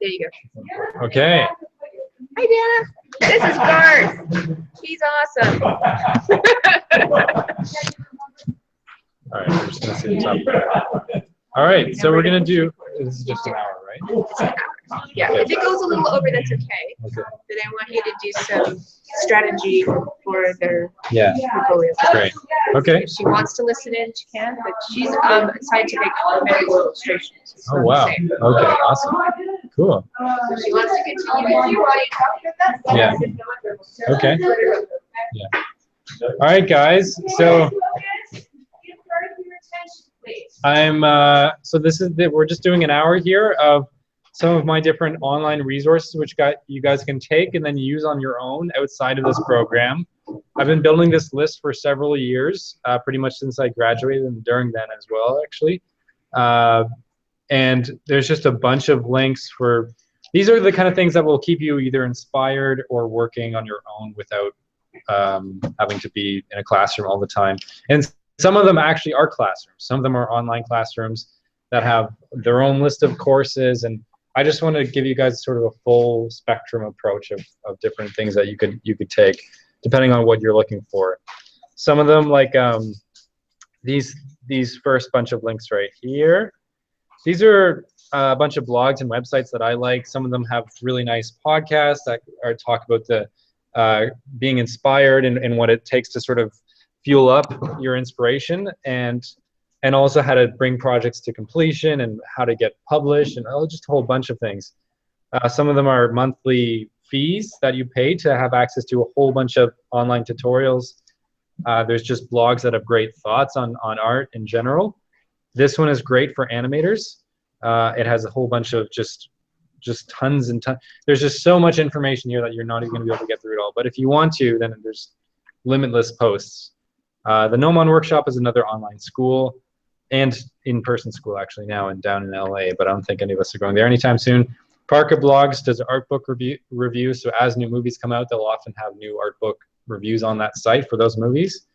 There you go. Okay. Hi, Dana. This is Garth. He's awesome. All right, I'm just gonna see the top. All right, so we're gonna do. This is just an hour, right? Yeah, if it goes a little over, that's okay. Okay. But I want you to do some strategy for their portfolio. Great. Okay. If she wants to listen in, she can, but she's scientific medical illustration. Oh wow. Okay. Awesome. Cool. So she wants to continue with you while you talk with us. Yeah. Okay. Yeah. All right, guys. So so this is we're just doing an hour here of some of my different online resources which you guys can take and then use on your own outside of this program. I've been building this list for several years, pretty much since I graduated and during then as well, actually. And there's just a bunch of links for, these are the kind of things that will keep you either inspired or working on your own without having to be in a classroom all the time. And some of them actually are classrooms. Some of them are online classrooms that have their own list of courses. And I just want to give you guys sort of a full spectrum approach of different things that you could take, depending on what you're looking for. Some of them, like these first bunch of links right here, these are a bunch of blogs and websites that I like. Some of them have really nice podcasts that talk about the being inspired and what it takes to sort of fuel up your inspiration, and also how to bring projects to completion and how to get published, and just a whole bunch of things. Some of them are monthly fees that you pay to have access to a whole bunch of online tutorials. There's just blogs that have great thoughts on art in general. This one is great for animators. It has a whole bunch of just tons and tons. There's just so much information here that you're not even going to be able to get through it all. But if you want to, then there's limitless posts. The Gnomon Workshop is another online school and in-person school actually now and down in LA, but I don't think any of us are going there anytime soon. Parka Blogs does art book review, so as new movies come out, they'll often have new art book reviews on that site for those movies.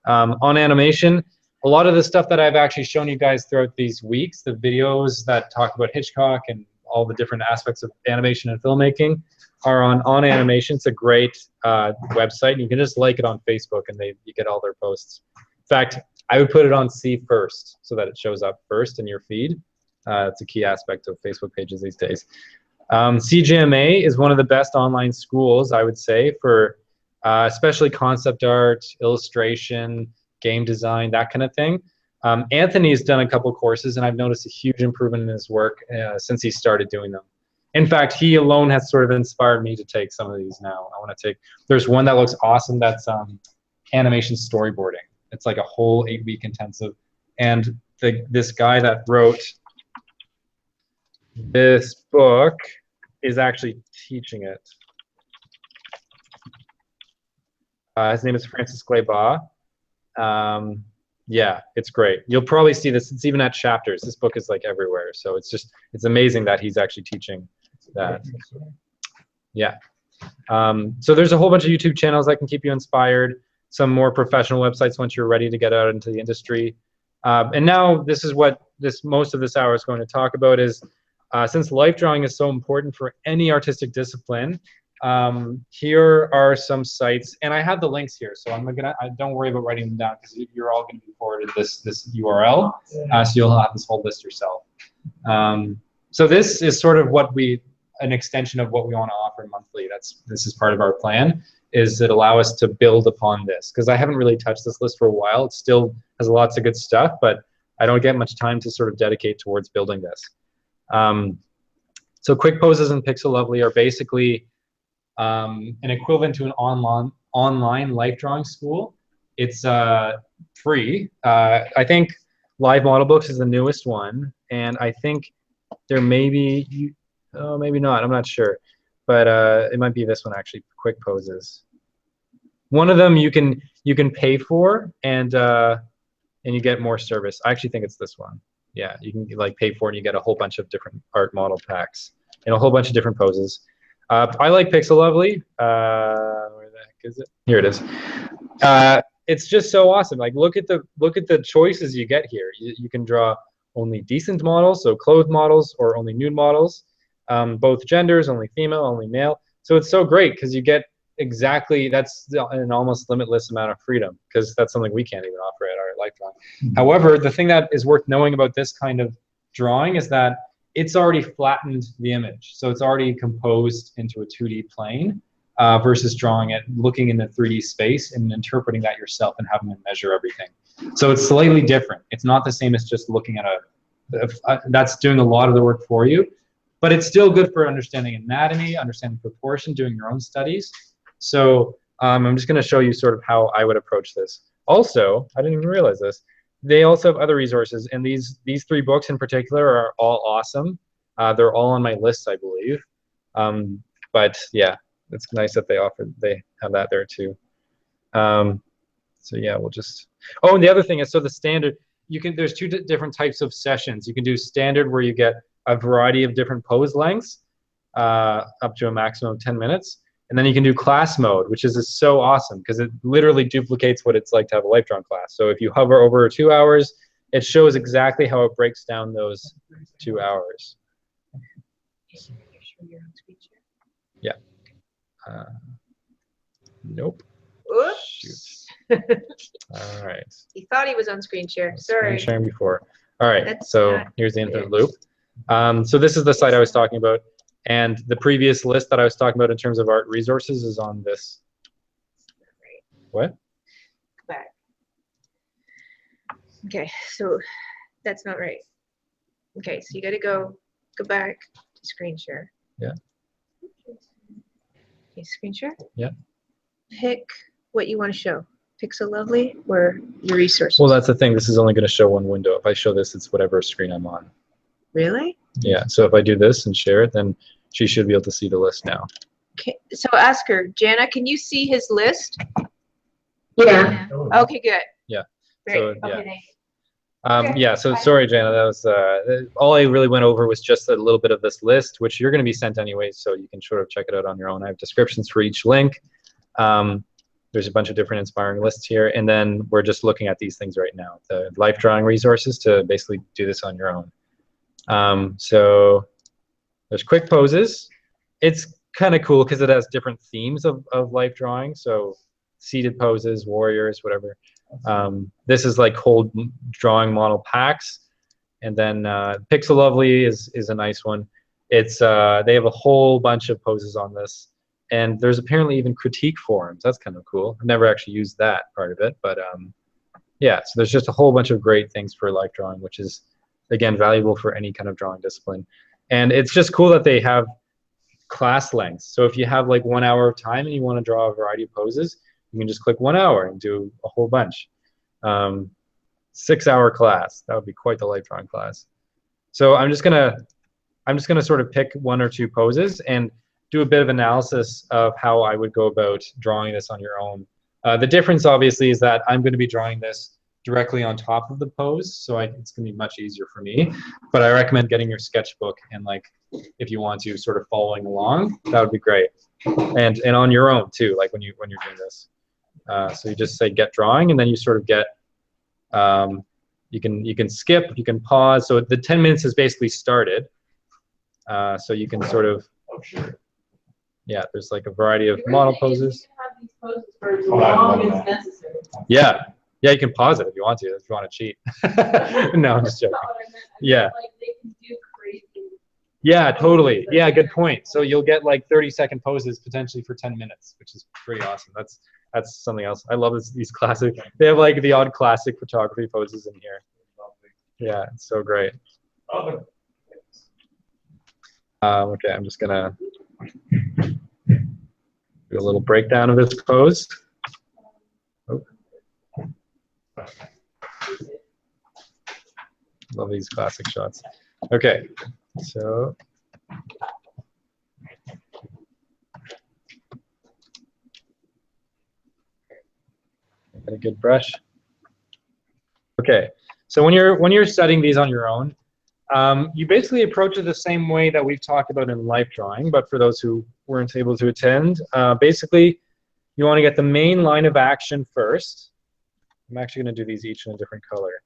On animation, a lot of the stuff that I've actually shown you guys throughout these weeks, the videos that talk about Hitchcock and all the different aspects of animation and filmmaking, are on Animation. It's a great website. You can just like it on Facebook and you get all their posts. In fact, I would put it on See first so that it shows up first in your feed. It's a key aspect of Facebook pages these days. CGMA is one of the best online schools, I would say, for especially concept art, illustration, game design, that kind of thing. Anthony's done a couple courses, and I've noticed a huge improvement in his work since he started doing them. In fact, he alone has sort of inspired me to take some of these now. I want to take, there's one that looks awesome that's animation storyboarding. It's like a whole 8-week intensive. And this guy that wrote this book is actually teaching it. His name is Francis Glaybaugh. Yeah, it's great. You'll probably see this. It's even at chapters. This book is like everywhere. So it's amazing that he's actually teaching that. Yeah. So there's a whole bunch of YouTube channels that can keep you inspired. Some more professional websites once you're ready to get out into the industry. And now this is what most of this hour is going to talk about is since life drawing is so important for any artistic discipline, here are some sites, and I have the links here, so don't worry about writing them down because you're all going to be forwarded this URL, so you'll have this whole list yourself. So this is sort of an extension of what we want to offer monthly. This is part of our plan, is that allow us to build upon this, because I haven't really touched this list for a while. It still has lots of good stuff, but I don't get much time to sort of dedicate towards building this. So Quick Poses and Pixel Lovely are basically an equivalent to an online life drawing school. It's free. I think Live Model Books is the newest one, and I think there may be, maybe not, I'm not sure, but it might be this one actually, Quick Poses. One of them you can pay for, and you get more service. I actually think it's this one. Yeah, you can like pay for it and you get a whole bunch of different art model packs and a whole bunch of different poses. I like Pixel Lovely. Where the heck is it? Here it is. It's just so awesome. Like look at the choices you get here. You can draw only decent models, so clothed models, or only nude models. both genders, only female, only male. So it's so great because you get exactly, that's an almost limitless amount of freedom, because that's something we can't even offer at our life drawing. However, the thing that is worth knowing about this kind of drawing is that it's already flattened the image. So it's already composed into a 2D plane versus drawing it, looking in the 3D space and interpreting that yourself and having to measure everything. So it's slightly different. It's not the same as just looking at that's doing a lot of the work for you, but it's still good for understanding anatomy, understanding proportion, doing your own studies. So I'm just going to show you sort of how I would approach this. Also, I didn't even realize this, they also have other resources, and these 3 books in particular are all awesome. They're all on my list, I believe. But yeah, it's nice that they have that there too. So yeah, we'll just, oh, and the other thing is, so the standard, there's 2 different types of sessions. You can do standard, where you get a variety of different pose lengths, up to a maximum of 10 minutes. And then you can do class mode, which is so awesome because it literally duplicates what it's like to have a life drawing class. So if you hover over 2 hours, it shows exactly how it breaks down those 2 hours. Yeah. Nope. Oops. Shoot. All right. He thought he was on screen share. Sorry. Screen sharing before. All right. That's so here's the infinite loop. So this is the site I was talking about. And the previous list that I was talking about in terms of art resources is on this. What? Go back. Okay, so that's not right. Okay, so you got to go back to screen share. Yeah. Okay, screen share. Yeah. Pick what you want to show. Pixel Lovely or your resources. Well, that's the thing. This is only going to show one window. If I show this, it's whatever screen I'm on. Really? Yeah. So if I do this and share it, then she should be able to see the list now. Okay. So ask her, Jana, can you see his list? Yeah. Okay, good. Yeah. Great. So, okay, yeah. thanks. Okay, yeah, so bye. sorry, Jana, that was all I really went over was just a little bit of this list, which you're going to be sent anyways, so you can sort of check it out on your own. I have descriptions for each link. There's a bunch of different inspiring lists here, and then we're just looking at these things right now, the life drawing resources to basically do this on your own. So there's quick poses. It's kind of cool because it has different themes of life drawing, so seated poses, warriors, whatever. This is like whole drawing model packs, and then Pixel Lovely is a nice one. It's they have a whole bunch of poses on this, and there's apparently even critique forums. That's kind of cool. I've never actually used that part of it, but yeah. So there's just a whole bunch of great things for life drawing, which is again valuable for any kind of drawing discipline. And it's just cool that they have class lengths. So if you have like 1 hour of time and you want to draw a variety of poses, you can just click 1 hour and do a whole bunch. 6 hour class, that would be quite the life drawing class. So I'm just gonna sort of pick 1 or 2 poses and do a bit of analysis of how I would go about drawing this on your own. The difference obviously is that I'm going to be drawing this directly on top of the pose, so it's going to be much easier for me. But I recommend getting your sketchbook and, like, if you want to, sort of following along, that would be great. And on your own too, like when you're doing this. So you just say get drawing, and then you sort of get you can skip, you can pause. So the 10 minutes is basically started. So you can sort of, yeah, there's like a variety of model poses. You can have these poses for as long as necessary. Yeah. Yeah, you can pause it if you want to cheat. No, I'm just joking. Yeah. Like they can do crazy. Yeah, totally. Yeah, good point. So you'll get like 30-second poses potentially for 10 minutes, which is pretty awesome. That's something else. I love these classic. They have like the odd classic photography poses in here. Yeah, it's so great. Okay, I'm just gonna do a little breakdown of this pose. Oh. Love these classic shots. Okay, so get a good brush. Okay, so when you're studying these on your own, you basically approach it the same way that we've talked about in life drawing, but for those who weren't able to attend, basically you want to get the main line of action first. I'm actually going to do these each in a different color.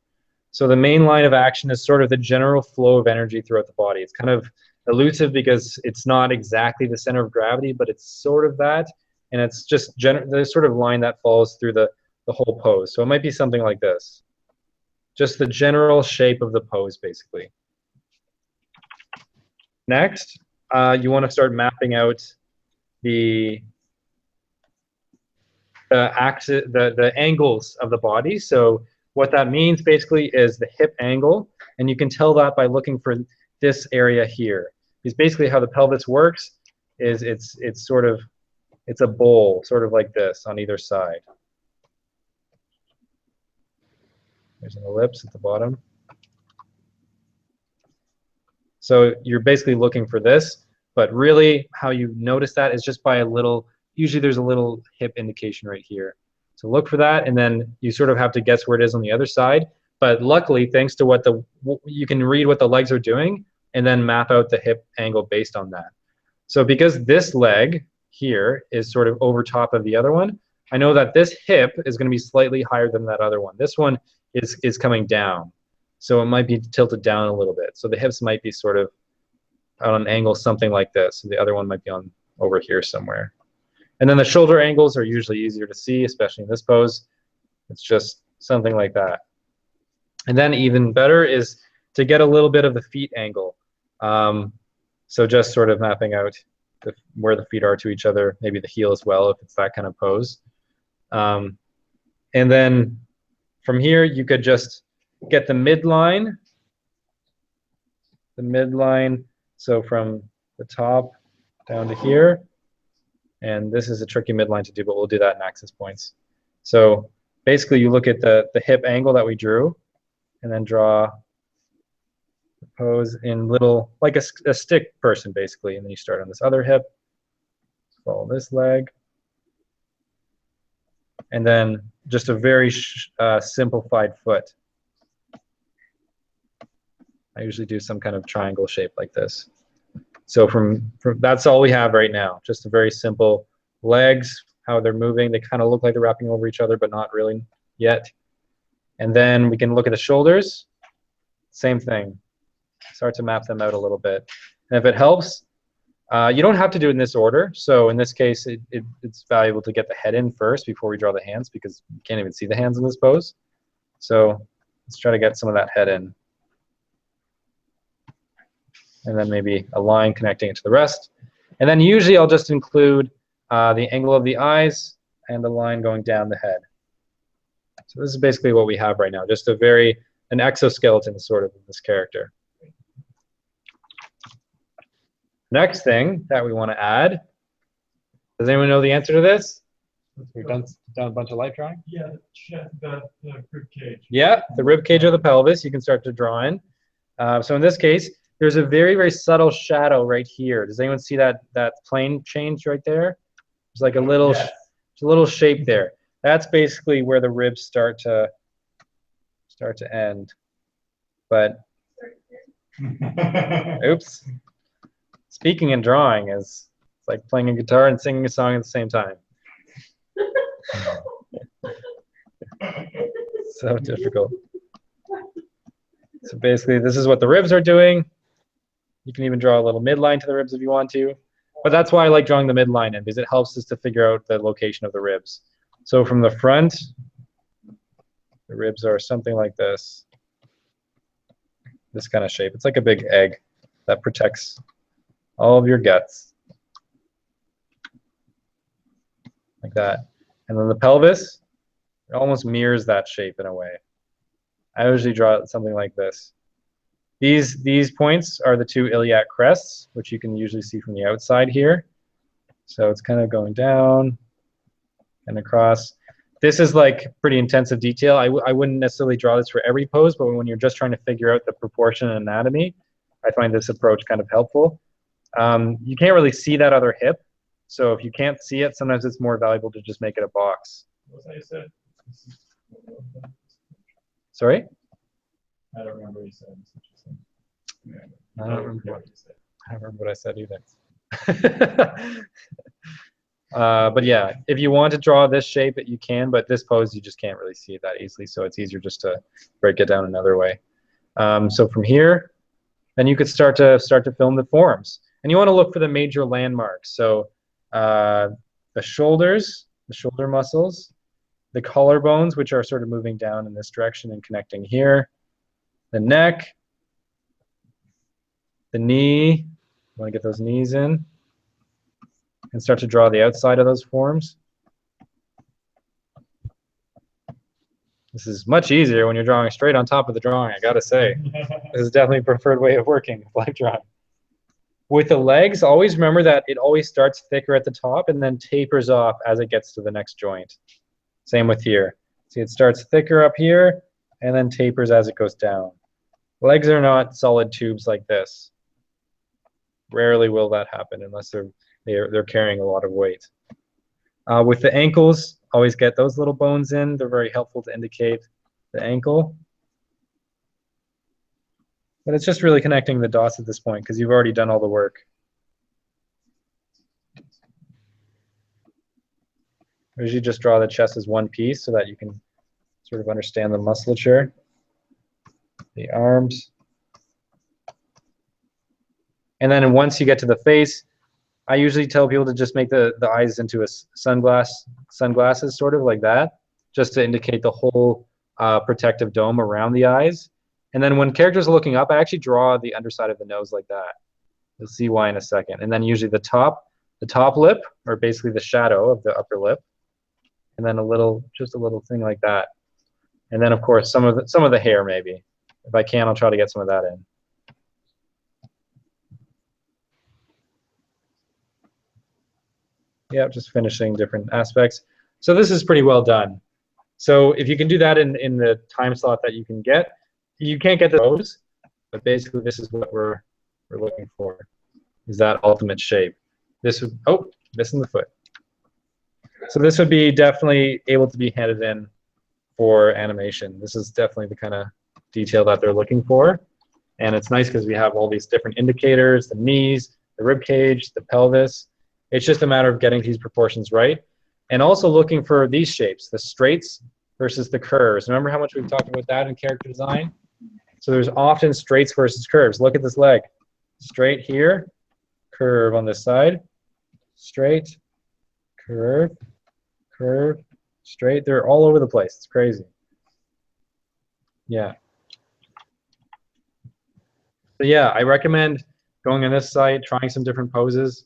So the main line of action is sort of the general flow of energy throughout the body. It's kind of elusive because it's not exactly the center of gravity, but it's sort of that. And it's just the sort of line that follows through the whole pose. So it might be something like this. Just the general shape of the pose, basically. Next, you want to start mapping out the angles of the body. So what that means basically is the hip angle, and you can tell that by looking for this area here. Because basically how the pelvis works is it's a bowl, sort of like this on either side. There's an ellipse at the bottom. So you're basically looking for this, but really how you notice that is just by a little, usually there's a little hip indication right here. So look for that, and then you sort of have to guess where it is on the other side. But luckily, thanks to you can read what the legs are doing and then map out the hip angle based on that. So because this leg here is sort of over top of the other one, I know that this hip is going to be slightly higher than that other one. This one is coming down. So it might be tilted down a little bit. So the hips might be sort of on an angle something like this. So the other one might be on over here somewhere. And then the shoulder angles are usually easier to see, especially in this pose. It's just something like that. And then even better is to get a little bit of the feet angle. So just sort of mapping out where the feet are to each other, maybe the heel as well if it's that kind of pose. And then from here, you could just get the midline. The midline, so from the top down to here. And this is a tricky midline to do, but we'll do that in axis points. So basically, you look at the hip angle that we drew, and then draw the pose in little, like a stick person, basically. And then you start on this other hip, follow this leg, and then just a very simplified foot. I usually do some kind of triangle shape like this. So from that's all we have right now. Just a very simple legs, how they're moving. They kind of look like they're wrapping over each other, but not really yet. And then we can look at the shoulders. Same thing. Start to map them out a little bit. And if it helps, you don't have to do it in this order. So in this case, it's valuable to get the head in first before we draw the hands, because you can't even see the hands in this pose. So let's try to get some of that head in. And then maybe a line connecting it to the rest. And then usually I'll just include the angle of the eyes and the line going down the head. So this is basically what we have right now, just an exoskeleton sort of this character. Next thing that we want to add, does anyone know the answer to this? We've done a bunch of light drawing? Yeah, the rib cage. Yeah, the rib cage of the pelvis you can start to draw in. So in this case, there's a very, very subtle shadow right here. Does anyone see that plane change right there? There's like a little, Yes. a little shape there. That's basically where the ribs start to end. But oops. Speaking and drawing is like playing a guitar and singing a song at the same time. So difficult. So basically, this is what the ribs are doing. You can even draw a little midline to the ribs if you want to. But that's why I like drawing the midline in, because it helps us to figure out the location of the ribs. So from the front, the ribs are something like this. This kind of shape. It's like a big egg that protects all of your guts. Like that. And then the pelvis, it almost mirrors that shape in a way. I usually draw something like this. These points are the two iliac crests, which you can usually see from the outside here. So it's kind of going down and across. This is like pretty intensive detail. I wouldn't necessarily draw this for every pose, but when you're just trying to figure out the proportion and anatomy, I find this approach kind of helpful. You can't really see that other hip. So if you can't see it, sometimes it's more valuable to just make it a box. What was I said? Sorry? I don't remember what you said. I don't remember what you said. I don't remember what I said either. But yeah, if you want to draw this shape, you can, but this pose, you just can't really see it that easily, so it's easier just to break it down another way. So from here, then you could start to film the forms. And you want to look for the major landmarks. So the shoulders, the shoulder muscles, the collarbones, which are sort of moving down in this direction and connecting here, the neck, the knee. You want to get those knees in and start to draw the outside of those forms. This is much easier when you're drawing straight on top of the drawing, I gotta say. This is definitely a preferred way of working with life drawing. With the legs, always remember that it always starts thicker at the top and then tapers off as it gets to the next joint. Same with here. See, it starts thicker up here and then tapers as it goes down. Legs are not solid tubes like this. Rarely will that happen unless they're carrying a lot of weight. With the ankles, always get those little bones in. They're very helpful to indicate the ankle. But it's just really connecting the dots at this point because you've already done all the work. I usually just draw the chest as one piece so that you can sort of understand the musculature. The arms. And then once you get to the face, I usually tell people to just make the eyes into a sunglasses, sort of like that, just to indicate the whole protective dome around the eyes. And then when characters are looking up, I actually draw the underside of the nose like that. You'll see why in a second. And then usually the top lip, or basically the shadow of the upper lip, and then just a little thing like that. And then of course some of the hair maybe. If I can, I'll try to get some of that in. Yeah, just finishing different aspects. So this is pretty well done. So if you can do that in the time slot that you can get, you can't get the pose, but basically this is what we're looking for, is that ultimate shape. This would, oh, missing the foot. So this would be definitely able to be handed in for animation. This is definitely the kind of detail that they're looking for. And it's nice because we have all these different indicators, the knees, the rib cage, the pelvis. It's just a matter of getting these proportions right. And also looking for these shapes, the straights versus the curves. Remember how much we've talked about that in character design? So there's often straights versus curves. Look at this leg. Straight here, curve on this side, straight, curve, curve, straight. They're all over the place. It's crazy. Yeah. So yeah, I recommend going on this site, trying some different poses.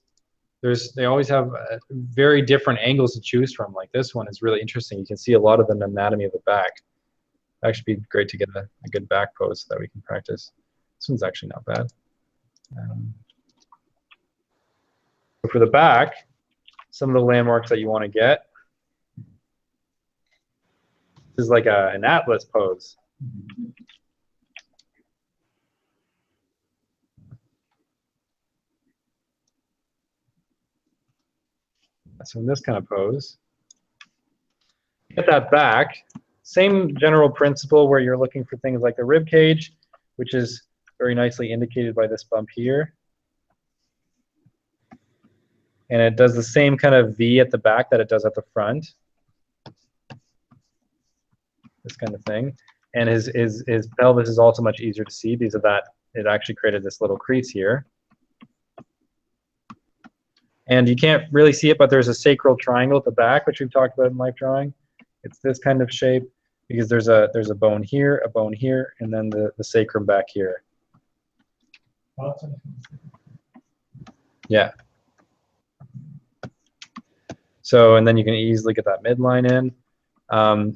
They always have very different angles to choose from. Like this one is really interesting. You can see a lot of the anatomy of the back. It'd actually be great to get a good back pose so that we can practice. This one's actually not bad. So for the back, some of the landmarks that you want to get. This is like an atlas pose. So in this kind of pose, get that back. Same general principle where you're looking for things like the rib cage, which is very nicely indicated by this bump here. And it does the same kind of V at the back that it does at the front. This kind of thing. And his pelvis is also much easier to see because of that. It actually created this little crease here. And you can't really see it, but there's a sacral triangle at the back, which we've talked about in life drawing. It's this kind of shape because there's a bone here, and then the sacrum back here. Yeah. So, and then you can easily get that midline in.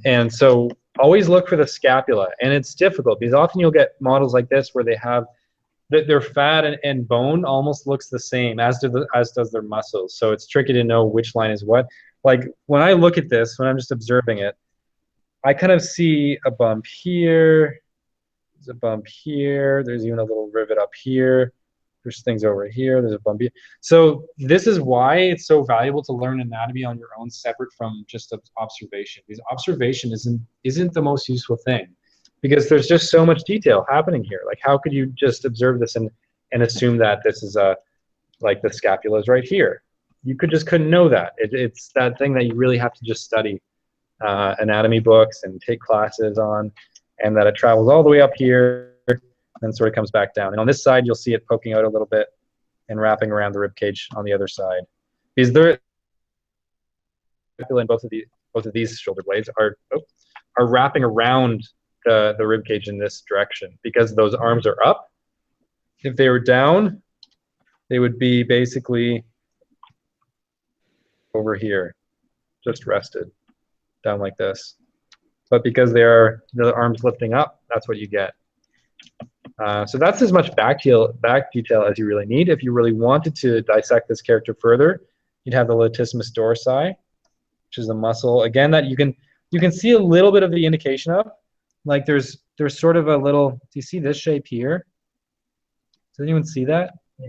And so always look for the scapula. And it's difficult because often you'll get models like this where they have their fat and bone almost looks the same as does their muscles. So it's tricky to know which line is what. Like when I look at this, when I'm just observing it, I kind of see a bump here. There's a bump here. There's even a little rivet up here. There's things over here. There's a bump here. So this is why it's so valuable to learn anatomy on your own, separate from just observation. Because observation isn't the most useful thing. Because there's just so much detail happening here. Like how could you just observe this and assume that this is like the scapula is right here? You couldn't know that. It's that thing that you really have to just study anatomy books and take classes on, and that it travels all the way up here then sort of comes back down. And on this side, you'll see it poking out a little bit and wrapping around the rib cage on the other side. Because there, in both of these shoulder blades are wrapping around the rib cage in this direction because those arms are up. If they were down, they would be basically over here, just rested down like this. But because they are the arms lifting up, that's what you get. So that's as much back detail as you really need. If you really wanted to dissect this character further, you'd have the latissimus dorsi, which is a muscle again that you can see a little bit of the indication of. Like there's sort of a little. Do you see this shape here? Does anyone see that? Yeah.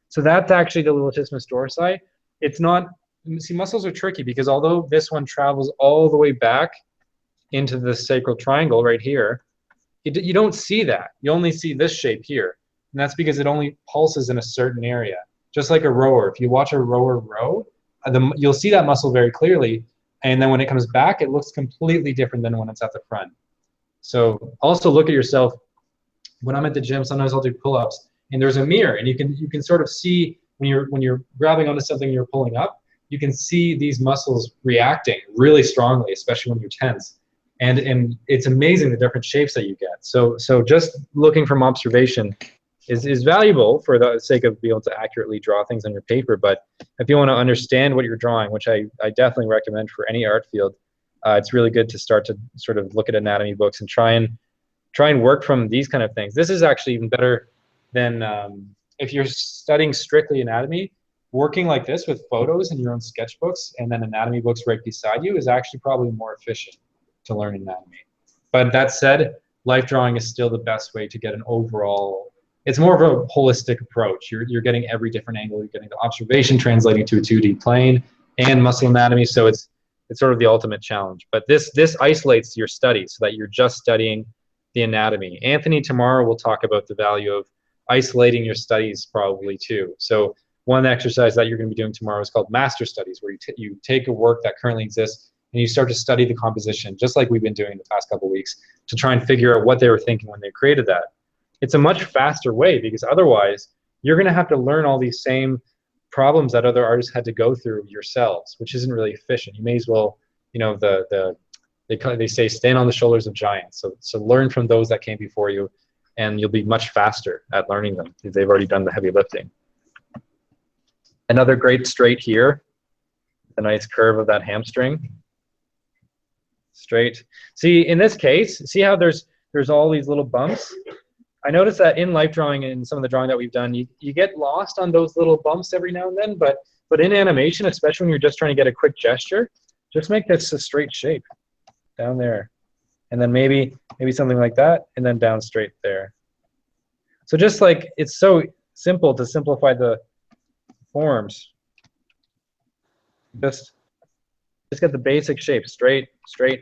So that's actually the latissimus dorsi. It's not. See, muscles are tricky because although this one travels all the way back into the sacral triangle right here, you don't see that. You only see this shape here. And that's because it only pulses in a certain area. Just like a rower. If you watch a rower row, you'll see that muscle very clearly. And then when it comes back, it looks completely different than when it's at the front. So also look at yourself. When I'm at the gym, sometimes I'll do pull-ups, and there's a mirror, and you can sort of see when you're grabbing onto something and you're pulling up, you can see these muscles reacting really strongly, especially when you're tense. And it's amazing the different shapes that you get. So just looking from observation is valuable for the sake of being able to accurately draw things on your paper. But if you want to understand what you're drawing, which I definitely recommend for any art field, it's really good to start to sort of look at anatomy books and try and work from these kind of things. This is actually even better than if you're studying strictly anatomy. Working like this with photos in your own sketchbooks and then anatomy books right beside you is actually probably more efficient to learn anatomy. But that said, life drawing is still the best way to get an overall, it's more of a holistic approach. You're getting every different angle, you're getting the observation translating to a 2D plane and muscle anatomy, so it's sort of the ultimate challenge. But this isolates your study so that you're just studying the anatomy. Anthony tomorrow will talk about the value of isolating your studies probably too. So one exercise that you're going to be doing tomorrow is called master studies, where you take a work that currently exists and you start to study the composition, just like we've been doing the past couple of weeks, to try and figure out what they were thinking when they created that. It's a much faster way because otherwise you're going to have to learn all these same problems that other artists had to go through yourselves, which isn't really efficient. You may as well, you know, they say stand on the shoulders of giants. So learn from those that came before you, and you'll be much faster at learning them because they've already done the heavy lifting. Another great straight here, the nice curve of that hamstring. Straight. See, in this case, see how there's all these little bumps? I noticed that in life drawing and some of the drawing that we've done, you get lost on those little bumps every now and then, but in animation, especially when you're just trying to get a quick gesture, just make this a straight shape down there. And then maybe something like that, and then down straight there. So just like, it's so simple to simplify the forms. Just get the basic shape, straight,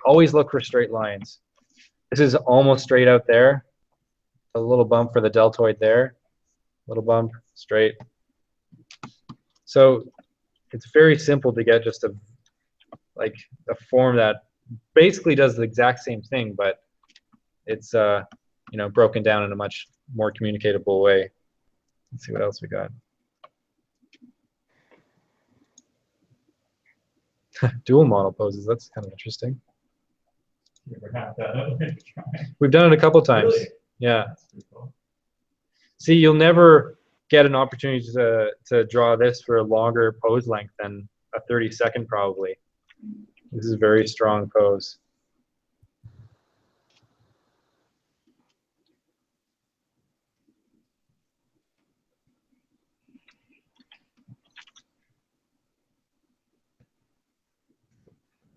always look for straight lines. This is almost straight out there. A little bump for the deltoid there, little bump, straight. So it's very simple to get just a form that basically does the exact same thing, but it's you know, broken down in a much more communicatable way. Let's see what else we got. Dual model poses, that's kind of interesting. You ever have that? We've done it a couple times. Really? Yeah. That's pretty cool. See, you'll never get an opportunity to draw this for a longer pose length than a 30-second probably. This is a very strong pose.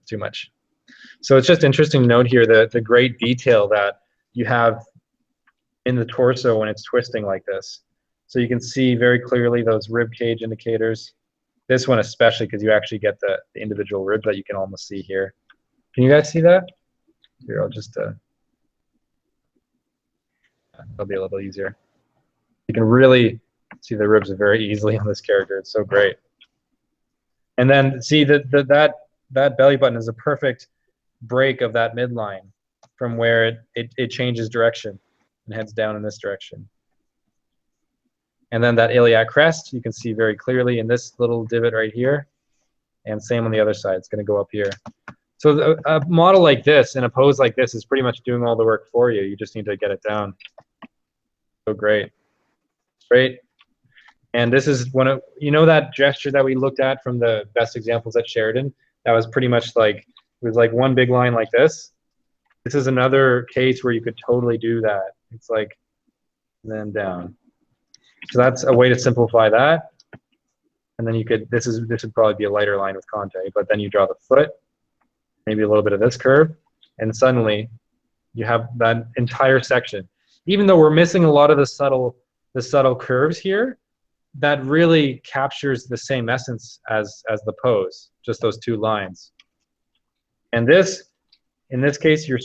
Too much. So it's just interesting to note here the great detail that you have in the torso when it's twisting like this. So you can see very clearly those rib cage indicators. This one especially, because you actually get the individual ribs that you can almost see here. Can you guys see that? Here, I'll just that'll be a little easier. You can really see the ribs very easily on this character. It's so great. And then see that belly button is a perfect break of that midline from where it changes direction. and heads down in this direction. And then that iliac crest, you can see very clearly in this little divot right here. And same on the other side, it's going to go up here. So a model like this and a pose like this is pretty much doing all the work for you. You just need to get it down. So great. Great. And this is one of, you know, that gesture that we looked at from the best examples at Sheridan? That was pretty much like, it was like one big line like this. This is another case where you could totally do that. It's like, then down. So that's a way to simplify that. And then you could, this would probably be a lighter line with Conte, but then you draw the foot, maybe a little bit of this curve, and suddenly you have that entire section. Even though we're missing a lot of the subtle curves here, that really captures the same essence as the pose, just those two lines. And this, in this case, you're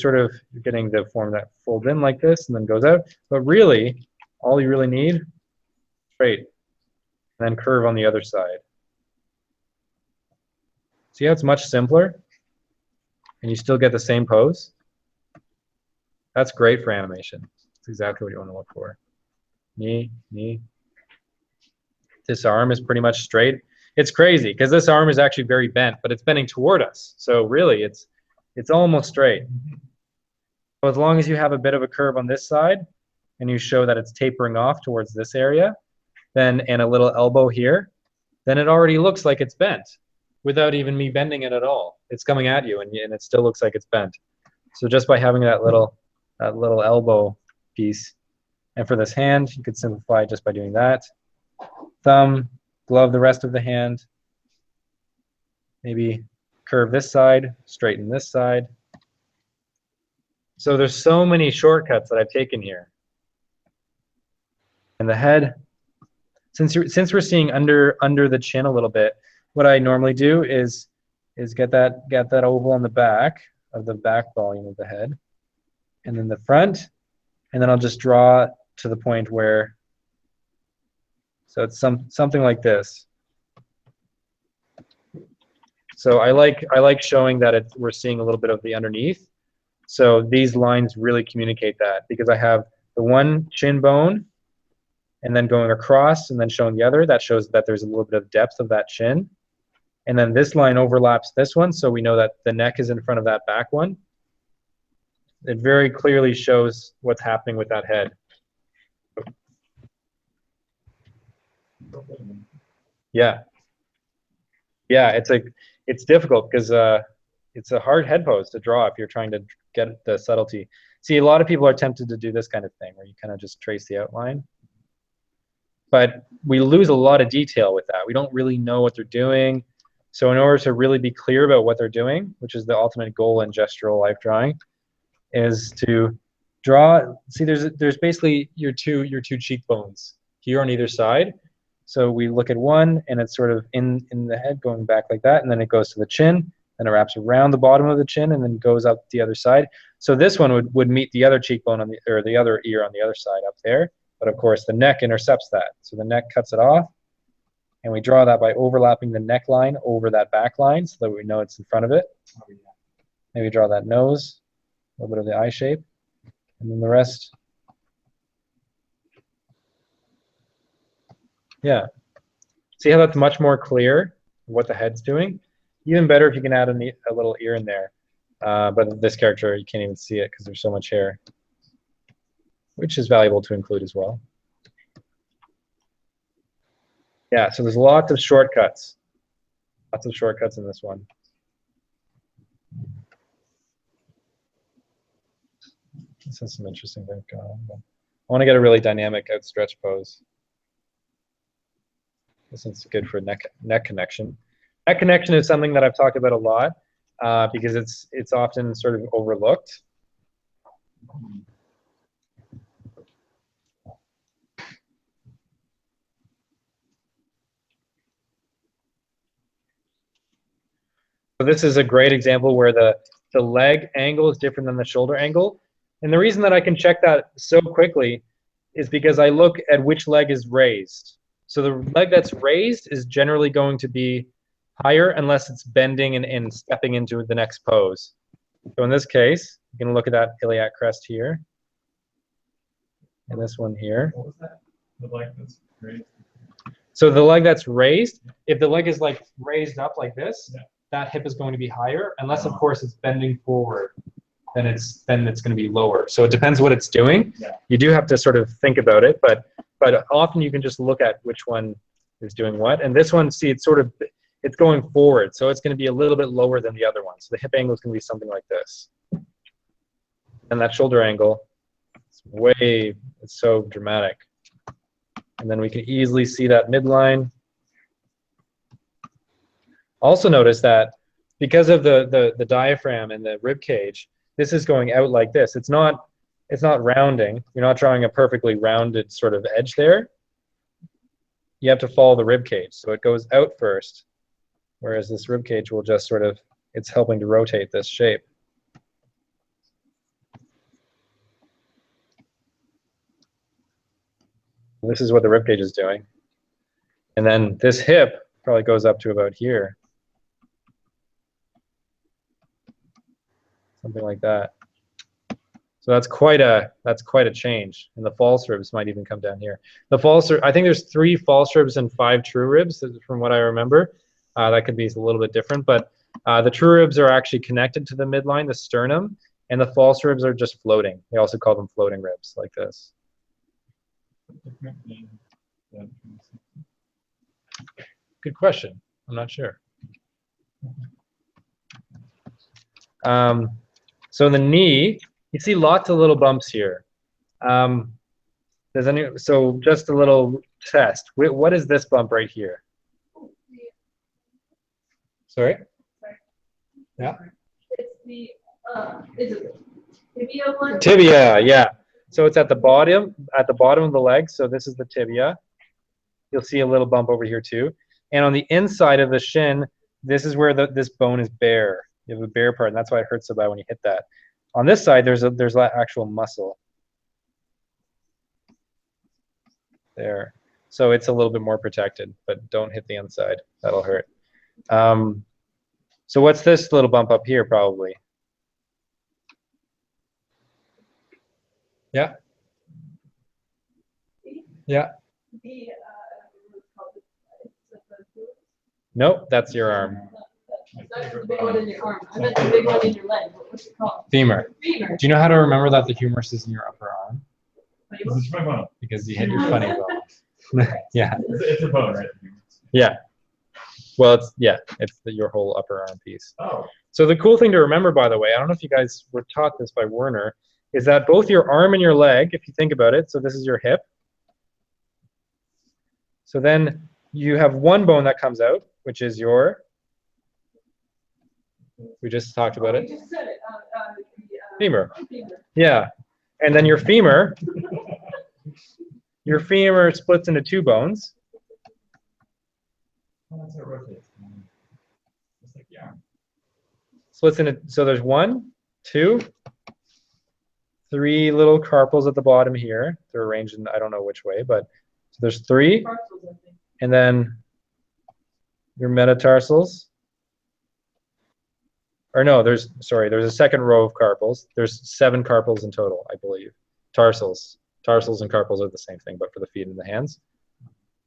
getting the form that folds in like this and then goes out. But really, all you really need, straight, and then curve on the other side. See how it's much simpler? And you still get the same pose? That's great for animation. That's exactly what you want to look for. Knee, knee. This arm is pretty much straight. It's crazy because this arm is actually very bent, but it's bending toward us. So really, it's almost straight. So as long as you have a bit of a curve on this side, and you show that it's tapering off towards this area, then and a little elbow here, then it already looks like it's bent without even me bending it at all. It's coming at you, and it still looks like it's bent. So just by having that little elbow piece, and for this hand, you could simplify just by doing that. Thumb, glove the rest of the hand. Maybe curve this side, straighten this side. So there's so many shortcuts that I've taken here. And the head, since we're seeing under the chin a little bit, what I normally do is get that oval on the back of the back volume of the head, and then the front, and then I'll just draw to the point where. So it's something like this. So I like showing that we're seeing a little bit of the underneath. So these lines really communicate that because I have the one chin bone and then going across and then showing the other. That shows that there's a little bit of depth of that chin. And then this line overlaps this one, so we know that the neck is in front of that back one. It very clearly shows what's happening with that head. Yeah, it's difficult because it's a hard head pose to draw if you're trying to get the subtlety. See, a lot of people are tempted to do this kind of thing where you kind of just trace the outline, but we lose a lot of detail with that. We don't really know what they're doing. So in order to really be clear about what they're doing, which is the ultimate goal in gestural life drawing, is to draw. See, there's basically your two cheekbones here on either side. So we look at one, and it's sort of in the head going back like that, and then it goes to the chin, then it wraps around the bottom of the chin, and then goes up the other side. So this one would meet the other cheekbone on the other ear on the other side up there. But of course, the neck intercepts that. So the neck cuts it off, and we draw that by overlapping the neckline over that back line so that we know it's in front of it. Maybe draw that nose, a little bit of the eye shape, and then the rest. Yeah. See how that's much more clear what the head's doing? Even better if you can add a little ear in there. But this character, you can't even see it because there's so much hair, which is valuable to include as well. Yeah, so there's lots of shortcuts. Lots of shortcuts in this one. This has some interesting things going on. But I want to get a really dynamic outstretched pose. This is good for neck connection. Neck connection is something that I've talked about a lot because it's often sort of overlooked. So this is a great example where the leg angle is different than the shoulder angle. And the reason that I can check that so quickly is because I look at which leg is raised. So the leg that's raised is generally going to be higher unless it's bending and stepping into the next pose. So in this case, you can look at that iliac crest here. and this one here. What was that? The leg that's raised? So the leg that's raised, if the leg is like raised up like this, Yeah. that hip is going to be higher, unless of course it's bending forward, then it's going to be lower. So it depends what it's doing. Yeah. You do have to sort of think about it, but often you can just look at which one is doing what. And this one, see, it's going forward, so it's going to be a little bit lower than the other one. So the hip angle is going to be something like this. And that shoulder angle, it's so dramatic. And then we can easily see that midline. Also notice that because of the diaphragm and the rib cage, this is going out like this. It's not rounding. You're not drawing a perfectly rounded sort of edge there. You have to follow the rib cage. So it goes out first, whereas this rib cage will just sort of, it's helping to rotate this shape. This is what the rib cage is doing. And then this hip probably goes up to about here. Something like that. So that's quite a change. And the false ribs might even come down here. The false, I think there's 3 false ribs and 5 true ribs, from what I remember. That could be a little bit different, but the true ribs are actually connected to the midline, the sternum, and the false ribs are just floating. They also call them floating ribs, like this. Good question. I'm not sure. So in the knee, you see lots of little bumps here. So just a little test. What is this bump right here? Sorry? Yeah. It's the, is it tibia one? Tibia, yeah. So it's at the bottom of the leg. So this is the tibia. You'll see a little bump over here too. And on the inside of the shin, this is where this bone is bare. You have a bare part, and that's why it hurts so bad when you hit that. On this side, there's actual muscle there. So it's a little bit more protected, but don't hit the inside. That'll hurt. So what's this little bump up here, probably? Yeah. Yeah. Nope, that's your arm. That's the big one in your arm. I meant the big one in your leg. What's it called? Femur. Femur. Do you know how to remember that the humerus is in your upper arm? This is my bone. Because you hit your funny bone. Yeah. It's a bone, right? Yeah. Well, it's your whole upper arm piece. Oh. So the cool thing to remember, by the way, I don't know if you guys were taught this by Werner, is that both your arm and your leg, if you think about it, so this is your hip. So then you have one bone that comes out, which is your, we just talked about it. You just said it. Femur. Femur. Yeah. And then your femur splits into 2 bones. Oh, that's how it rotates. It's like, yeah. Splits into, so there's 1, 2, 3 little carpals at the bottom here. They're arranged in, I don't know which way, but so there's 3. Tarsals, I think. And then your metatarsals. Or no, there's a second row of carpals. There's 7 carpals in total, I believe. Tarsals. Tarsals and carpals are the same thing, but for the feet and the hands.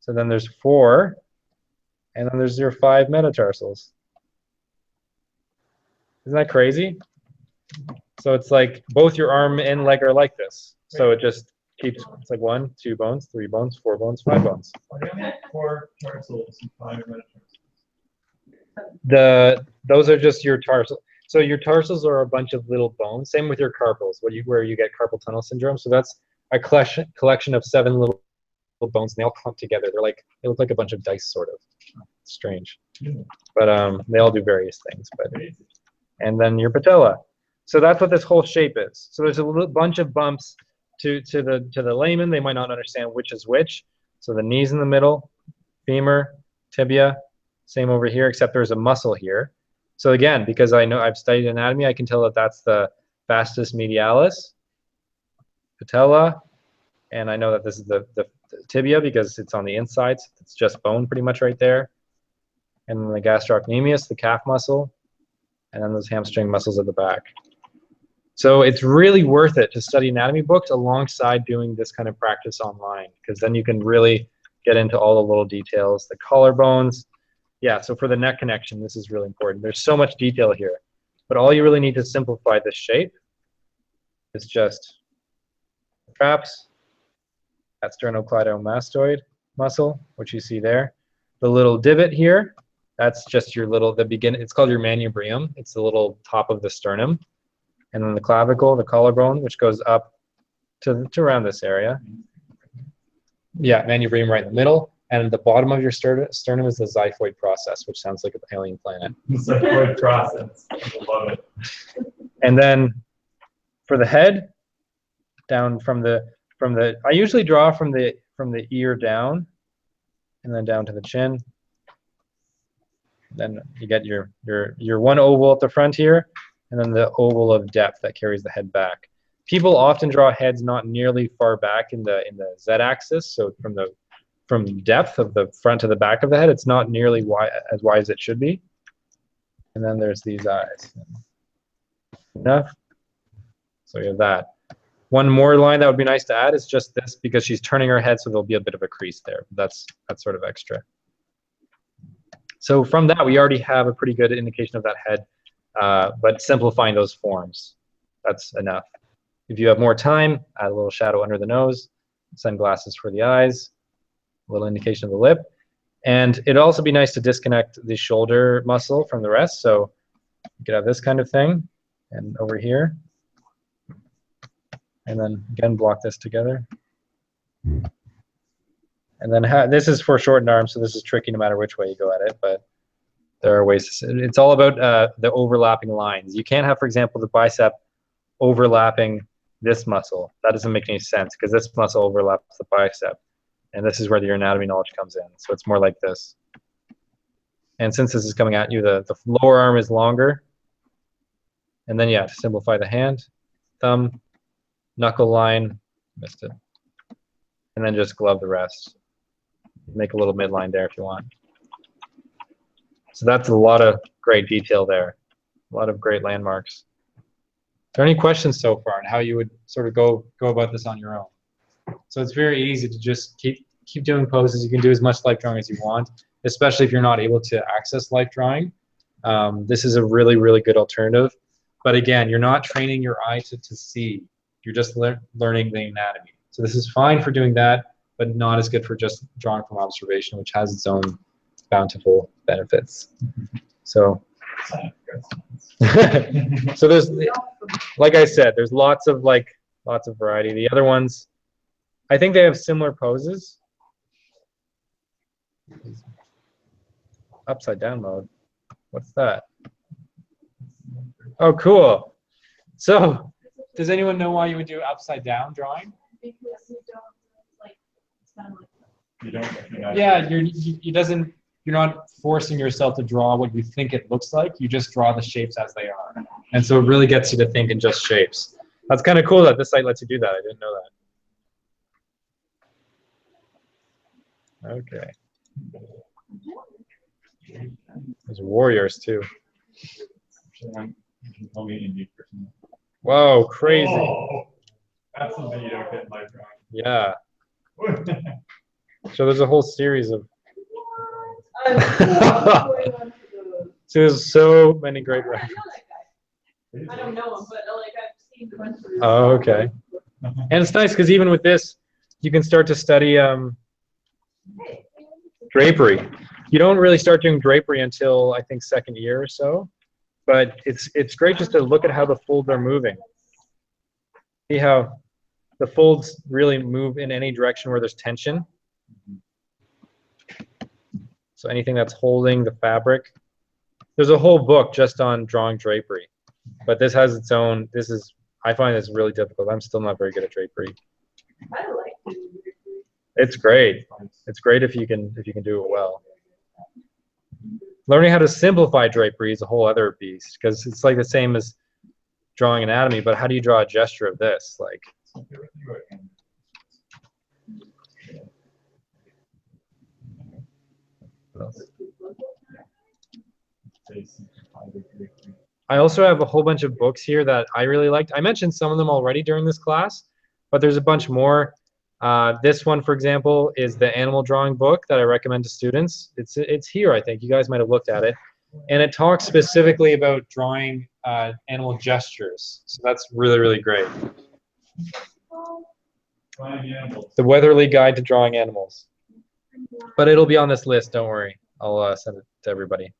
So then there's 4, and then there's your 5 metatarsals. Isn't that crazy? So it's like both your arm and leg are like this. So it just keeps, it's like 1, 2 bones, 3 bones, 4 bones, 5 bones. Well, you only have 4 tarsals and 5 metatarsals. Those are just your tarsals. So your tarsals are a bunch of little bones. Same with your carpals, where you get carpal tunnel syndrome. So that's a collection of 7 little bones, and they all clump together. They look like a bunch of dice, sort of. It's strange, but they all do various things. And then your patella. So that's what this whole shape is. So there's a little bunch of bumps to the layman. They might not understand which is which. So the knee's in the middle, femur, tibia. Same over here, except there's a muscle here. So again, because I know I've studied anatomy, I can tell that that's the vastus medialis, patella, and I know that this is the tibia because it's on the inside. So it's just bone pretty much right there. And then the gastrocnemius, the calf muscle, and then those hamstring muscles at the back. So it's really worth it to study anatomy books alongside doing this kind of practice online, because then you can really get into all the little details, the collarbones. Yeah, so for the neck connection, this is really important. There's so much detail here, but all you really need to simplify this shape is just traps, that sternocleidomastoid muscle, which you see there. The little divot here, that's just your little, it's called your manubrium. It's the little top of the sternum. And then the clavicle, the collarbone, which goes up to around this area. Yeah, manubrium right in the middle. And at the bottom of your sternum is the xiphoid process, which sounds like an alien planet. Xiphoid process. I love it. And then for the head, down from the I usually draw from the ear down, and then down to the chin. Then you get your one oval at the front here, and then the oval of depth that carries the head back. People often draw heads not nearly far back in the z-axis, so from depth of the front to the back of the head, it's not nearly as wide as it should be. And then there's these eyes. Enough. So you have that. One more line that would be nice to add is just this, because she's turning her head, so there'll be a bit of a crease there. That's sort of extra. So from that, we already have a pretty good indication of that head, but simplifying those forms, that's enough. If you have more time, add a little shadow under the nose, sunglasses for the eyes, a little indication of the lip. And it'd also be nice to disconnect the shoulder muscle from the rest. So you could have this kind of thing, and over here. And then again, block this together. And then this is for shortened arms, so this is tricky no matter which way you go at it, but there are ways to, it's all about the overlapping lines. You can't have, for example, the bicep overlapping this muscle. That doesn't make any sense, because this muscle overlaps the bicep. And this is where your anatomy knowledge comes in. So it's more like this. And since this is coming at you, the lower arm is longer. And then, yeah, to simplify the hand, thumb, knuckle line, missed it. And then just glove the rest. Make a little midline there if you want. So that's a lot of great detail there. A lot of great landmarks. Are there any questions so far on how you would sort of go about this on your own? So it's very easy to just keep doing poses. You can do as much life drawing as you want, especially if you're not able to access life drawing. This is a really, really good alternative. But again, you're not training your eye to see. You're just learning the anatomy. So this is fine for doing that, but not as good for just drawing from observation, which has its own bountiful benefits. So, so there's, like I said, there's lots of variety. The other ones, I think they have similar poses. Upside down mode. What's that? Oh, cool. So, does anyone know why you would do upside down drawing? Because you don't, like, it's kind of like. You don't recognize Yeah, it. you're not forcing yourself to draw what you think it looks like. You just draw the shapes as they are. And so it really gets you to think in just shapes. That's kind of cool that this site lets you do that. I didn't know that. Okay. There's warriors too. You can tell me Indian person. Whoa, crazy. Oh, that's something you don't get in life Yeah. drawing. So there's a whole series of. I'm going on to the. So there's so many great I know references. that guy. I don't know him, but like I've seen a bunch of. Oh, okay. And it's nice because even with this, you can start to study drapery. You don't really start doing drapery until I think second year or so, but it's great just to look at how the folds are moving. See how the folds really move in any direction where there's tension. So anything that's holding the fabric. There's a whole book just on drawing drapery, but this has its own. I find this really difficult. I'm still not very good at drapery. I like it. It's great. It's great if you can do it well. Learning how to simplify drapery is a whole other beast, because it's like the same as drawing anatomy, but how do you draw a gesture of this? Like, I also have a whole bunch of books here that I really liked. I mentioned some of them already during this class, but there's a bunch more. This one, for example, is the animal drawing book that I recommend to students. It's here, I think. You guys might have looked at it. And it talks specifically about drawing animal gestures. So that's really, really great. The Weatherly Guide to Drawing Animals. But it'll be on this list, don't worry. I'll send it to everybody.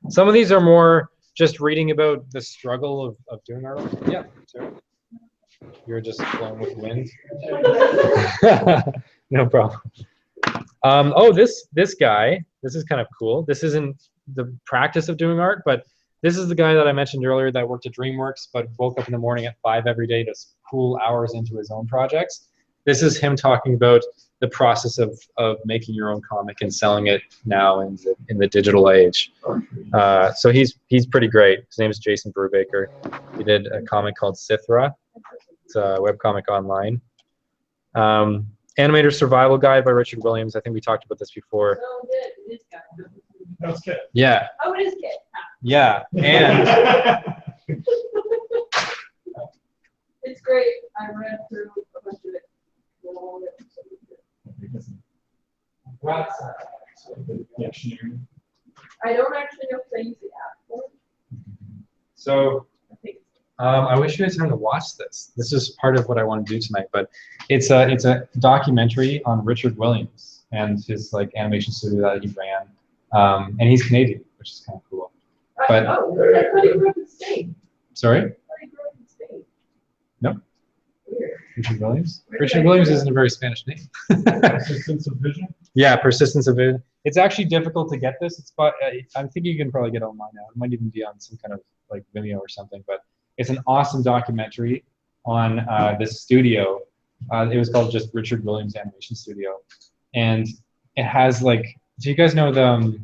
Some of these are more just reading about the struggle of doing art. Yeah, sure. You're just flowing with wind. No problem. Oh, this guy, this is kind of cool. This isn't the practice of doing art, but this is the guy that I mentioned earlier that worked at DreamWorks, but woke up in the morning at 5 every day to pool hours into his own projects. This is him talking about the process of making your own comic and selling it now in the digital age. So he's pretty great. His name is Jason Brubaker. He did a comic called Sithra. It's a webcomic online. Animator Survival Guide by Richard Williams. I think we talked about this before. Oh, it is Kit. That was Kit. Yeah. Oh, it is Kit. Yeah. And It's great. I read through a bunch of it. I don't actually know if I use the app for it. so I think I wish you had time to watch this. This is part of what I want to do tonight, but it's a documentary on Richard Williams and his like animation studio that he ran. And he's Canadian, which is kind of cool. But- I thought he grew up in Spain. Sorry? I thought he grew up in Spain. Nope. Weird. Richard Williams? Where did Richard I Williams hear isn't a very Spanish name. Persistence of vision. Yeah, Persistence of Vision. It's actually difficult to get this. It's but I think you can probably get it online now. It might even be on some kind of like Vimeo or something. But it's an awesome documentary on this studio. It was called just Richard Williams Animation Studio, and it has like. Do you guys know the?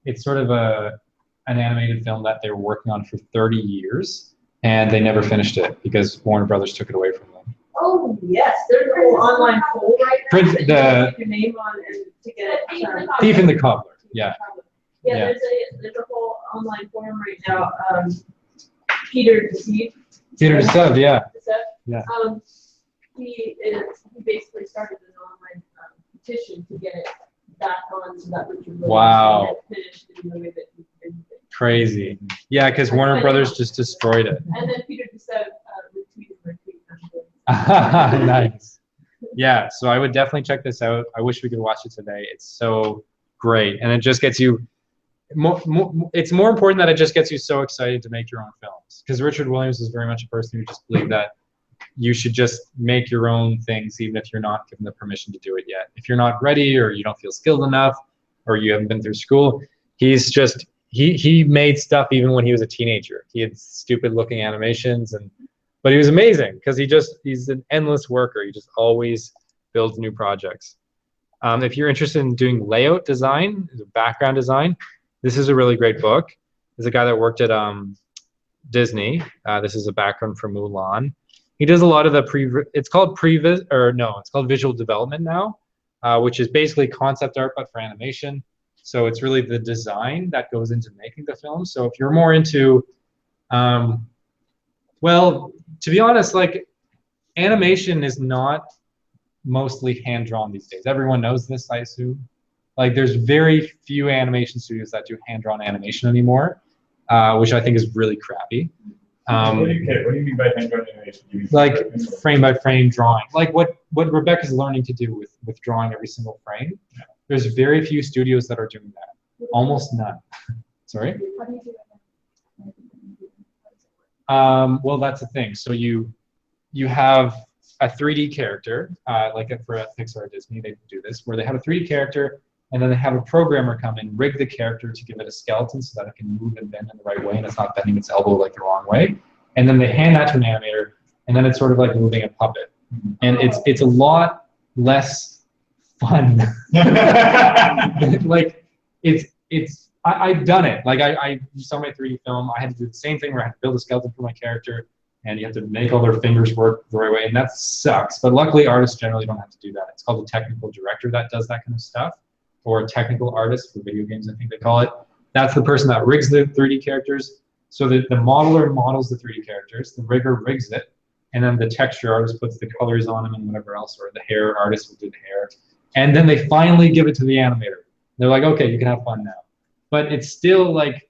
It's sort of an animated film that they were working on for 30 years, and they never finished it because Warner Brothers took it away from them. Oh, yes. There's a whole online poll right now. Print that you the- can put your name on and to get it. Thief and the Cobbler. Yeah. Yeah, Yeah. there's a whole online forum right now. Peter Deceive. Theater Sub. Yeah. Yeah. He basically started an online petition to get it back on so that Richard Williams Wow. can get finished in the way that he finished it. Crazy. Yeah, because Warner Brothers just destroyed it. And then Peter Deceive retweeted my tweet. Nice. Yeah, so I would definitely check this out. I wish we could watch it today. It's so great, and it just gets you. It's more important that it just gets you so excited to make your own films. Because Richard Williams is very much a person who just believed that you should just make your own things, even if you're not given the permission to do it yet. If you're not ready, or you don't feel skilled enough, or you haven't been through school, he's just he made stuff even when he was a teenager. He had stupid looking animations but he was amazing because he's an endless worker. He just always builds new projects. If you're interested in doing layout design, background design, this is a really great book. There's a guy that worked at Disney. This is a background for Mulan. He does a lot of it's called visual development now, which is basically concept art but for animation. So it's really the design that goes into making the film. So if you're more into well, to be honest, like animation is not mostly hand-drawn these days. Everyone knows this, I assume. Like there's very few animation studios that do hand-drawn animation anymore, which I think is really crappy. What do you mean by hand-drawn animation? Do you mean Like frame by frame drawing. Like what Rebecca's learning to do with drawing every single frame. There's very few studios that are doing that. Almost none. Sorry? How do you do that? Well, that's the thing. So you have a 3D character, like for a Pixar or Disney, they do this, where they have a 3D character, and then they have a programmer come and rig the character to give it a skeleton so that it can move and bend in the right way, and it's not bending its elbow like the wrong way. And then they hand that to an animator, and then it's sort of like moving a puppet. And it's a lot less fun. Like I've done it. Like I saw my 3D film. I had to do the same thing where I had to build a skeleton for my character, and you have to make all their fingers work the right way, and that sucks. But luckily, artists generally don't have to do that. It's called a technical director that does that kind of stuff, or a technical artist for video games, I think they call it. That's the person that rigs the 3D characters, So the modeler models the 3D characters, the rigger rigs it, and then the texture artist puts the colors on them and whatever else, or the hair artist will do the hair. And then they finally give it to the animator. They're like, okay, you can have fun now. But it's still like,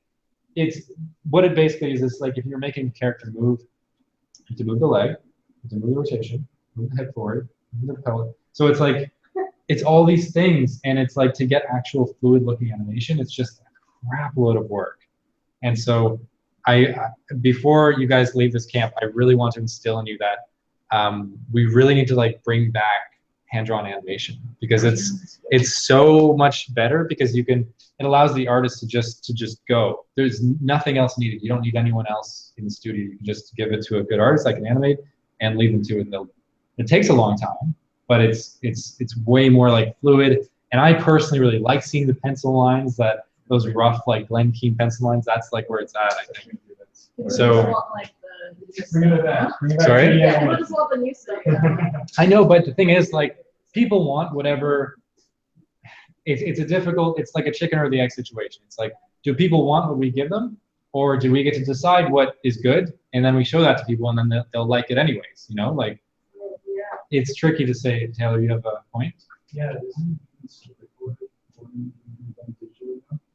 it's what it basically is like if you're making a character move, you have to move the leg, you have to move the rotation, move the head forward, move the pellet. So it's like, it's all these things, and it's like to get actual fluid looking animation, it's just a crap load of work. And so before you guys leave this camp, I really want to instill in you that we really need to like bring back hand-drawn animation, because it's so much better, because it allows the artist to just go. There's nothing else needed. You don't need anyone else in the studio. You can just give it to a good artist that can animate and leave them to it. It takes a long time, but it's way more like fluid. And I personally really like seeing the pencil lines, those rough like Glen Keane pencil lines. That's like where it's at, I think. So. Bring it back. Sorry? Yeah, everyone just love the new stuff. I know, but the thing is, like, people want whatever. It's like a chicken or the egg situation. It's like, do people want what we give them, or do we get to decide what is good, and then we show that to people, and then they'll like it anyways? You know, like, it's tricky to say. Taylor, you have a point? Yeah.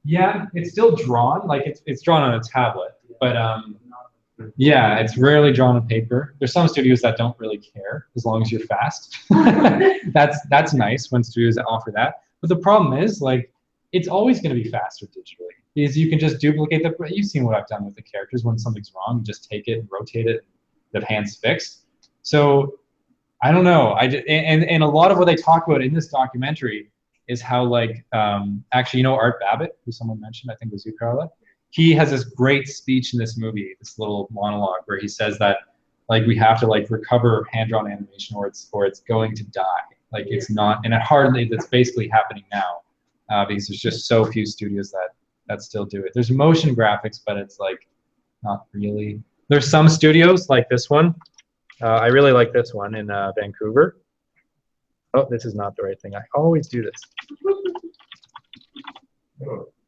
Yeah, it's still drawn. Like, it's drawn on a tablet, but yeah, it's rarely drawn on paper. There's some studios that don't really care as long as you're fast. That's nice when studios offer that. But the problem is, like, it's always going to be faster digitally, because you can just duplicate you've seen what I've done with the characters. When something's wrong, you just take it and rotate it, the hand's fixed. So I don't know. And a lot of what they talk about in this documentary is how, like, actually, you know, Art Babbitt, who someone mentioned, I think it was you, Carla. He has this great speech in this movie, this little monologue where he says that, like, we have to like recover hand-drawn animation, or it's going to die. Like, it's not, and that's basically happening now, because there's just so few studios that still do it. There's motion graphics, but it's like not really. There's some studios like this one. I really like this one in Vancouver. Oh, this is not the right thing. I always do this.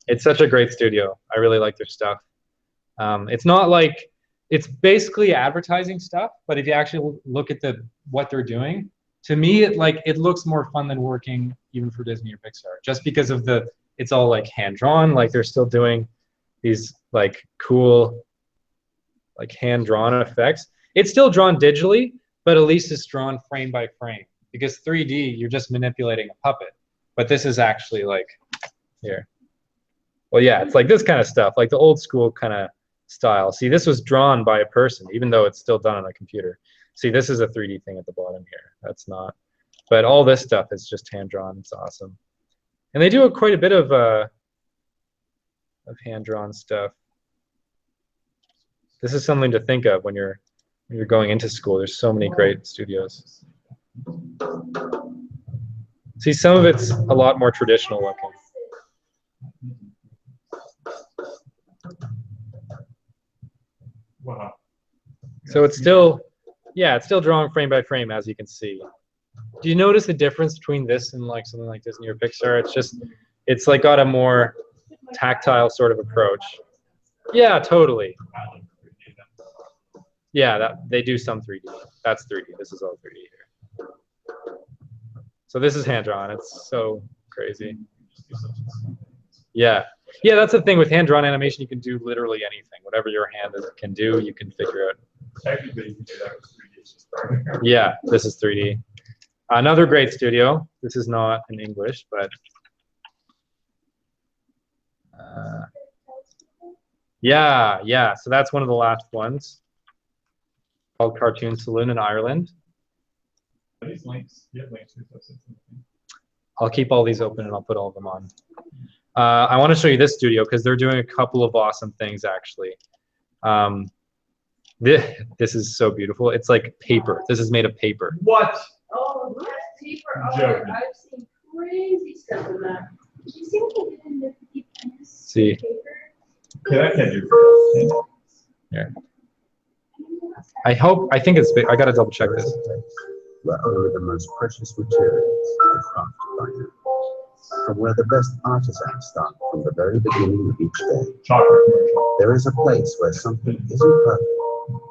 It's such a great studio. I really like their stuff. It's not like, it's basically advertising stuff, but if you actually look at what they're doing, to me, it looks more fun than working even for Disney or Pixar, just because of it's all like hand-drawn. Like, they're still doing these like cool, like hand-drawn effects. It's still drawn digitally, but at least it's drawn frame by frame, because 3D, you're just manipulating a puppet. But this is actually like, here. Well, yeah, it's like this kind of stuff, like the old school kind of style. See, this was drawn by a person, even though it's still done on a computer. See, this is a 3D thing at the bottom here. That's not. But all this stuff is just hand-drawn. It's awesome. And they do quite a bit of hand-drawn stuff. This is something to think of when you're going into school. There's so many great studios. See, some of it's a lot more traditional looking. Wow. So it's still, yeah, it's still drawn frame by frame, as you can see. Do you notice the difference between this and like something like Disney or Pixar? It's like got a more tactile sort of approach. Yeah, totally. Yeah, they do some 3D. That's 3D. This is all 3D here. So this is hand-drawn. It's so crazy. Yeah. Yeah, that's the thing with hand-drawn animation. You can do literally anything. Whatever your hand can do, you can figure out. Technically, you can do that with 3D. It's just starting. Yeah, this is 3D. Another great studio. This is not in English, but yeah. So that's one of the last ones, called Cartoon Saloon in Ireland. Are these links? You have links to those. I'll keep all these open and I'll put all of them on. I want to show you this studio because they're doing a couple of awesome things actually. This is so beautiful. It's like paper. This is made of paper. What? Oh, what? Paper. Oh, Joking. I've seen crazy stuff in that. Did you see what they did in the penis? See. Paper? Okay, I can't do Here. I think it's big. I gotta double check this. What are the most precious materials crafted by you? from where the best artisans start from the very beginning of each day. Chocolate commercial. There is a place where something isn't perfect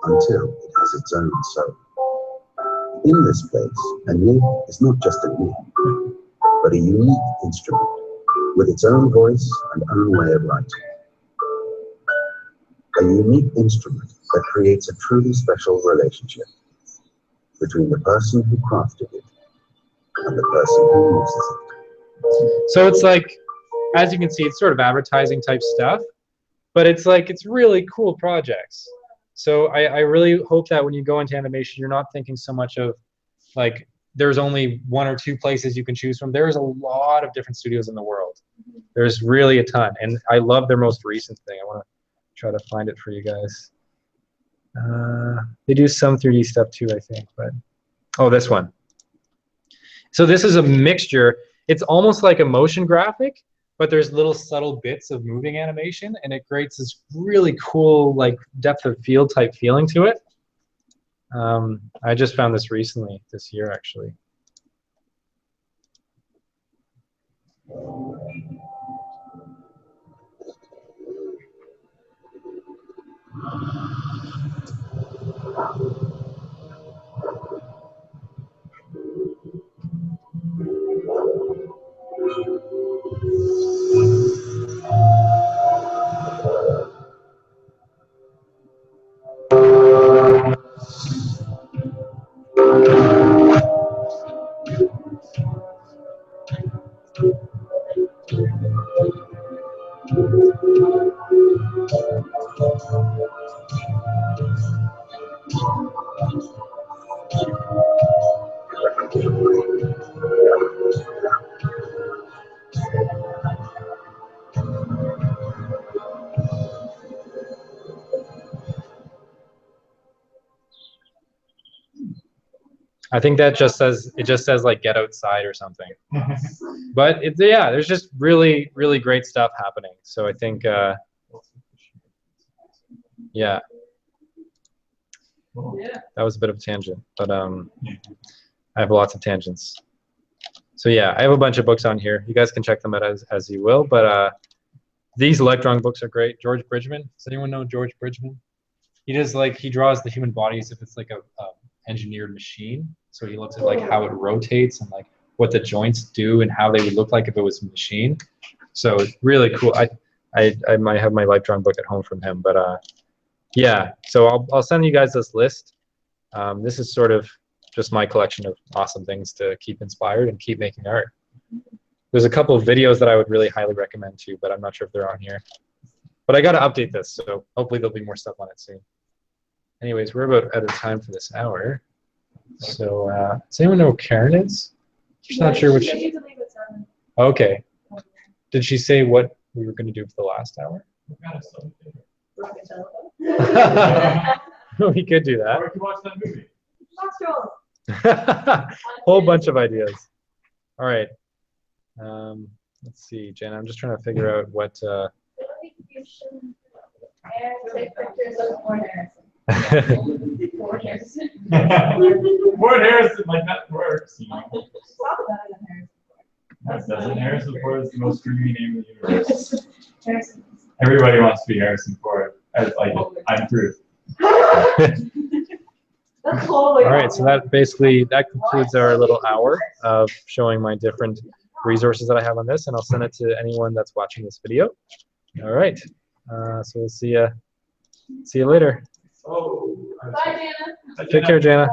until it has its own soul. In this place, a nib is not just a nib, but a unique instrument with its own voice and own way of writing. A unique instrument that creates a truly special relationship between the person who crafted it and the person who uses it. So it's like, as you can see, it's sort of advertising type stuff, but it's like, it's really cool projects. So I really hope that when you go into animation, you're not thinking so much of like, there's only 1 or 2 places you can choose from. There's a lot of different studios in the world. There's really a ton. And I love their most recent thing. I want to try to find it for you guys. They do some 3D stuff too, I think, but, oh, this one. So this is a mixture. It's almost like a motion graphic, but there's little subtle bits of moving animation, and it creates this really cool, like, depth of field type feeling to it. I just found this recently, this year, actually. I think that just says, it just says like get outside or something. But it's, yeah, there's just really, really great stuff happening. So I think, yeah, Yeah. that was a bit of a tangent, but I have lots of tangents. So yeah, I have a bunch of books on here. You guys can check them out as you will, but these electron books are great. George Bridgman, does anyone know George Bridgman? He does like, he draws the human body as if it's like a engineered machine. So he looks at like how it rotates and like what the joints do and how they would look like if it was a machine. So it's really cool. I might have my electron book at home from him, but yeah. So I'll send you guys this list. This is sort of just my collection of awesome things to keep inspired and keep making art. There's a couple of videos that I would really highly recommend too, but I'm not sure if they're on here. But I got to update this, so hopefully there'll be more stuff on it soon. Anyways, we're about out of time for this hour. So does anyone know who Karen is? She's not sure what She she... needs to leave at 7. Okay. Did she say what we were going to do for the last hour? We could do that. Or you can watch that movie. Whole bunch of ideas. All right. Let's see, Jenna. I'm just trying to figure out what. Take pictures of Ford Harrison. Ford Harrison. Ford Harrison, like that works, you know. Talk about it in Harrison. That doesn't. Harrison Ford is the most dreamy name in the universe. Harrison. Everybody wants to be Harrison Ford. I'm proof. That's totally. All right, so that concludes our little hour of showing my different resources that I have on this, and I'll send it to anyone that's watching this video. All right, so we'll see you later. Oh. Bye, Jana. Take care, Jana.